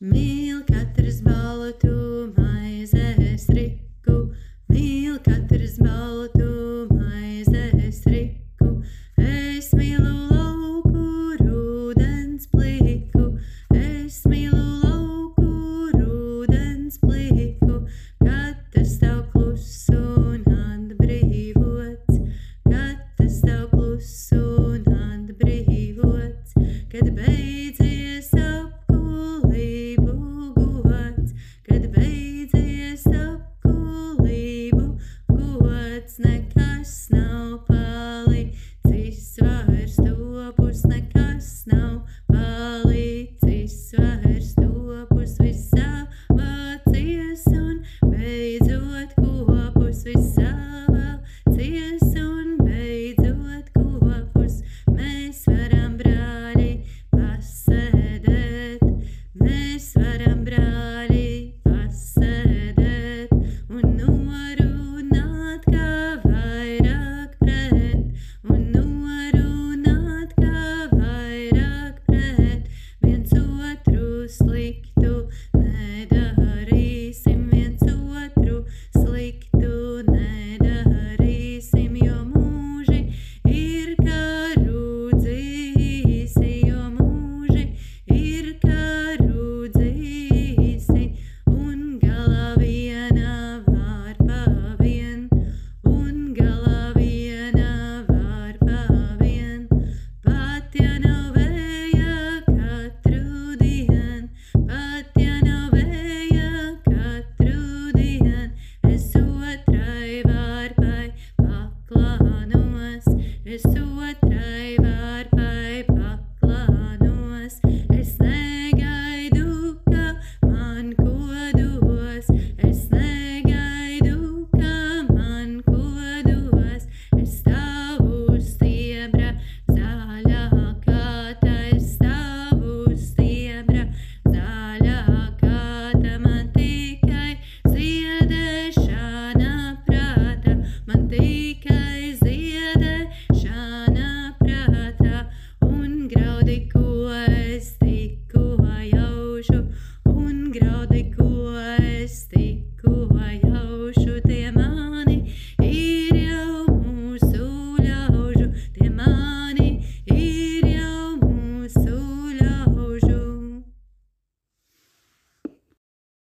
Mīl katrs baltu maizes riku, mīl katrs baltu maizes riku. Es mīlu lauku rudens pliku, es mīlu lauku rudens pliku. Katrs tev kluss un atbrīvots, katrs tev kluss un atbrīvots, kad beidzies apkulību gods, kad beidzies apkulību gods. Nekas nav palicis vairs topus, nekas nav palicis vairs topus, viss savācies un beidzot kopus, viss savācies un beidzot kopus. Mēs varam, brāļi, pasēdēt, mēs varam, brāļi, pasēdēt un norunāt, kā vairāk pret, un norunāt, kā vairāk pret, viens otru slikti